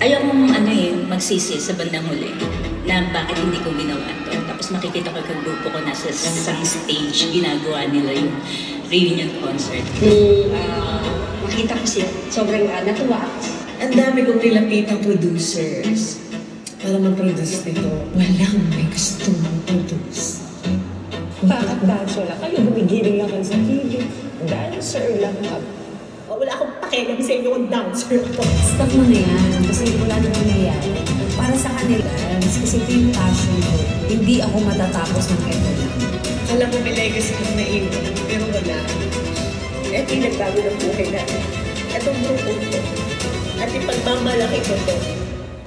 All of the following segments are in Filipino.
ayaw mong magsisi sa bandang huli na bakit hindi ko ginawa to. Tapos makikita ko yung grupo ko nasa isang stage, ginagawa nila yung reunion concert. Makita ko siya, sobrang natuwa. Ang dami kong nilapit ng producers para mag-produce nito. Walang may gusto mag-produce. Bakit dancer lang? Kayo gumigiling lang kayo sa TV. Dancer lang ka. Wala akong pakialam sa inyo kung dancer ako. Stop mo na yan. Kasi wala naman nangyayari. Para sa kanila, kasi ito yung passion ko. Hindi ako matatapos ng eto lang. Alam mo, may legacy kong naiwan, pero wala. Ito yung nagbago ng buhay natin. Itong grupo ko. At ipagmamalaki ko to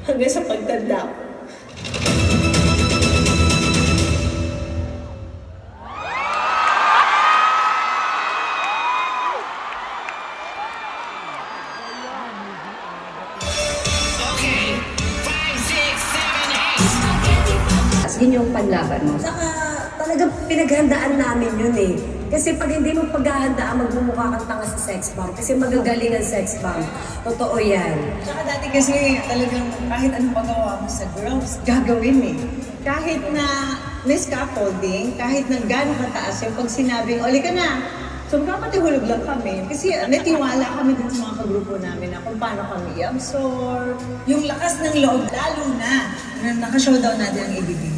hanggang sa pagtanda ko. Yun yung panlaban mo. Saka talagang pinaghandaan namin yun eh. Kasi pag hindi mo paghahandaan, magmumukha kang tanga sa sex bomb. Kasi magagaling ang sex bomb. Totoo yan. Saka dati kasi talagang kahit anong pagawa mo sa girls, gagawin eh. Kahit na may scaffolding, kahit na gano'ng kataas yung pag sinabing, oli ka na. So magkapatihulog lang kami. Kasi natiwala kami din sa mga kagrupo namin na kung paano kami i-absorb. Yung lakas ng loob, lalo na naka-showdown natin ang ABB.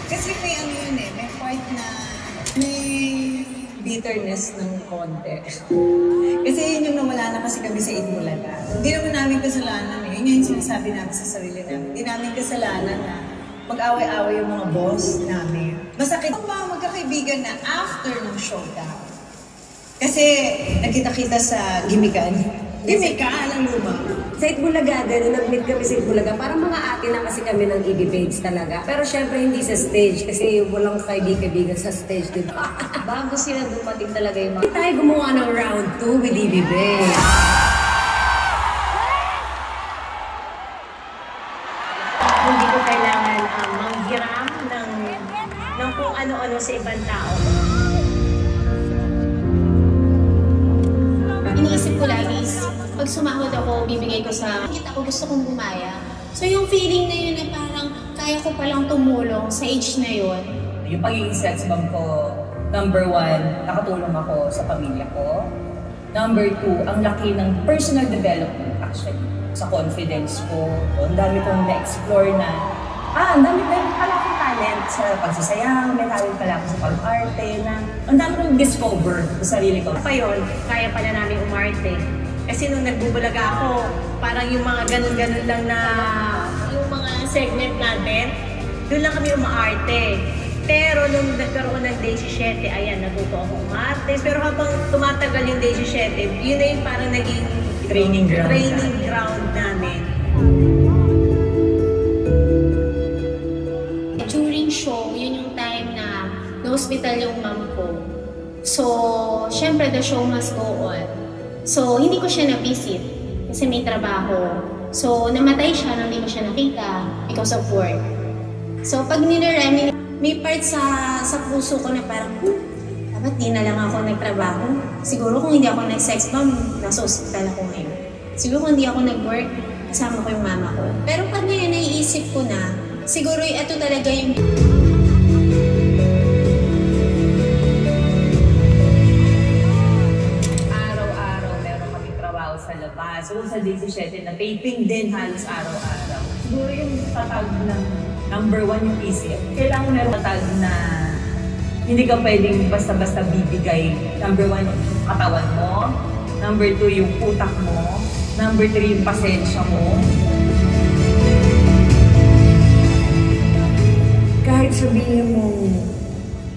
Kasi may yun eh, may part na may bitterness ng konti. Kasi yun yung nawala na kasi kami sa Itbulaga. Hindi naman namin kasalanan eh. Yun yung sinasabi namin sa sarili namin. Hindi namin kasalanan na mag-away-away yung mga boss namin. Masakit ang mga magkakaibigan na after ng showdown. Kasi nakita-kita sa gimikan. Gimikan ang luma. Sa Itbulaga din, nung nag-meet kami sa Itbulaga, parang mga ate na kasi kami ng EB Babes talaga. Pero syempre hindi sa stage kasi walang kaibigan sa stage din. Bago sila dumating talaga yung mga... Tayo gumawa ng round 2 with EB Babes. Hindi ko kailangan manghiram ng kung ano-ano sa ibang tao. Iniisip ko lagi is, pag sumahod ako, bibigay ko sa kita ko, gusto kong bumaya. So yung feeling na yun na parang kaya ko palang tumulong sa age na yun. Yung pagiging sex bomb ko, number 1, nakatulong ako sa pamilya ko. Number 2, ang laki ng personal development actually. Sa confidence ko, ang dami kong na-explore na, ang dami pala akong talent sa pagsasayaw, may talent pala ako sa pag-arte na, ang dami kong discover sa sarili ko. Pa yun, kaya pala namin umarte. Kasi nung nagbubulaga ako, parang yung mga ganun-ganun lang na, yung mga segment natin, doon lang kami umaarte. Pero nung nagkaroon ng Day 17, ayan, natuto ako umarte. Pero habang tumatagal yung Day 17, yun na yung parang naging training ground namin. During show, yun yung time na na-hospital yung mom ko. So, syempre the show must go on. So, hindi ko siya na-visit kasi may trabaho. So, namatay siya nang hindi ko siya nakita because of work. So, pag nire-reminisce, may part sa puso ko na parang, dapat di na lang ako nagtrabaho. Siguro kung hindi ako nag-sex bomb, nasa hospital ako ngayon. Siguro kung hindi ako nag-work, kasama ko yung mama ko. Pero pag ngayon naiisip ko na, siguro ito talaga yung... Araw-araw meron kaming trabaho sa labas. So sa Day 17 na taping din halos araw-araw. Siguro yung tatag ng number 1 yung isip. Kailangan meron tatag na hindi ka pwedeng basta-basta bibigay. Number 1 yung katawan mo. Number 2 yung utak mo. Number 3 yung pasensya mo. Kahit sabihin mo,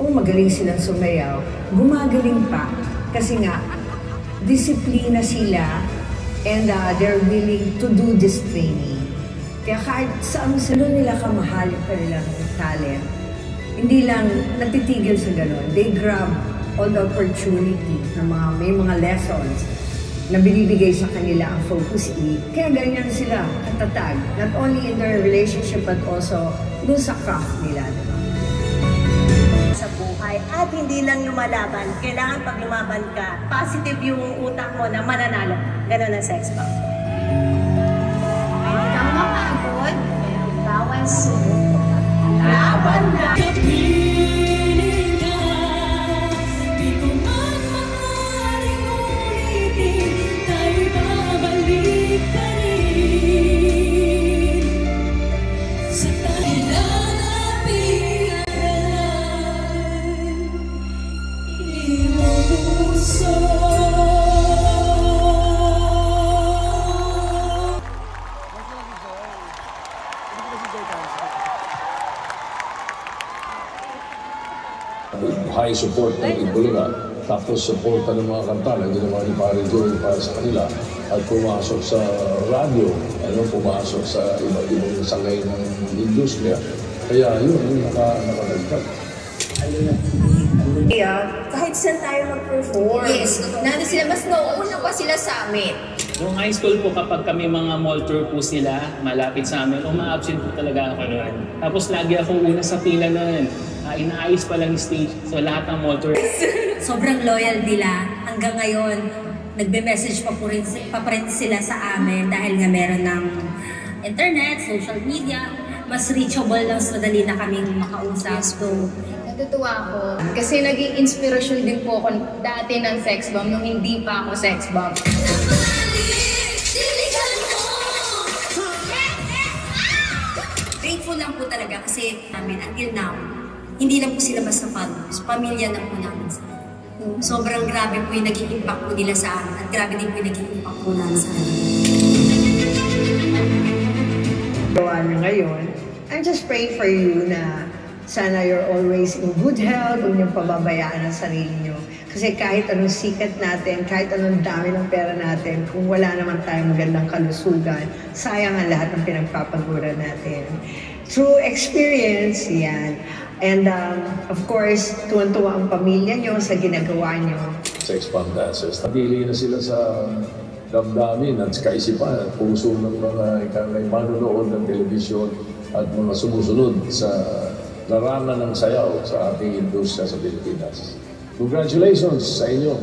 magaling silang sumayaw, gumagaling pa. Kasi nga, disiplina sila and they're willing to do this training. Kaya kahit saan nila kamahal yung kanilang talent, hindi lang natitigil sa gano'n. They grab all the opportunity na may mga lessons na binibigay sa kanila ang Focus E. Kaya ganyan sila katatag. Not only in their relationship but also dun sa craft nila. Sa hindi lang lumalaban. Kailangan pag lumaban ka, positive yung utak mo na mananalo. Ganon ang sex bomb. Huwag kang mapagod, pero bawal sumubok. Laban na! High support ng Itbulaga, tapos support ng mga kanta na ginawa ni Pare Joey para sa kanila at pumasok sa radio, pumasok sa iba-ibang sangay ng industriya. Kaya yun, nakadagdag. Kahit saan tayo mag-perform. Yes, nandun sila, mas nauuna pa sila sa amin. Noong high school po, kapag kami mga mall tour po sila, malapit sa amin, uma-absent po talaga ako noon. Tapos lagi ako una sa pila noon. Inaayos pa lang yung stage, so lahat ng mall tour. Sobrang loyal nila. Hanggang ngayon, nagbe-message pa rin sila sa amin dahil nga meron ng internet, social media, mas reachable lang, so dali na kaming makausap. So, natutuwa ako kasi naging inspirasyon din po ako dati ng sex bomb nung hindi pa ako sex bomb. Grateful lang po talaga kasi namin until now, hindi lang po sila basta followers, pamilya na po namin sila. Sobrang grabe po yung naging impact po nila sa amin at grabe din po yung naging impact po namin sa amin. Gawa na ngayon, I'm just praying for you na sana you're always in good health, huwag niyong pababayaan ang sarili niyo. Kasi kahit anong sikat natin, kahit anong dami ng pera natin, kung wala naman tayong magandang kalusugan, sayang ang lahat ng pinagpapaguran natin. Through experience, yan. And of course, tuwan-tuwa ang pamilya niyo sa ginagawa niyo. Sex bomb dancers. Natili na sila sa damdamin at kaisipan at puso ng mga manonood ng telebisyon at mga sumusunod sa larangan ng sayaw sa ating industriya sa Pilipinas. Congratulations sa inyo.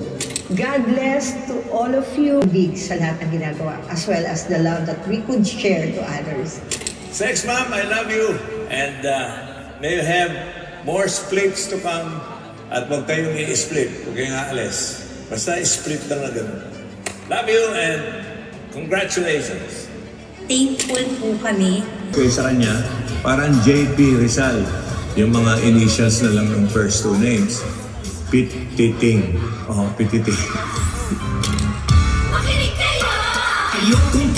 God bless to all of you. Big sa lahat ng ginagawa, as well as the love that we could share to others. Sex Mom, I love you. And may you have more splits to come. At huwag kayong i-split. Huwag kayong aalis. Basta i-split lang na gano'n. Love you and congratulations. Thankful po kami. Kaya sa kanya, parang JP Rizal. Yung mga initials na lang ng first two names. Pititing. Pititing. Ayokong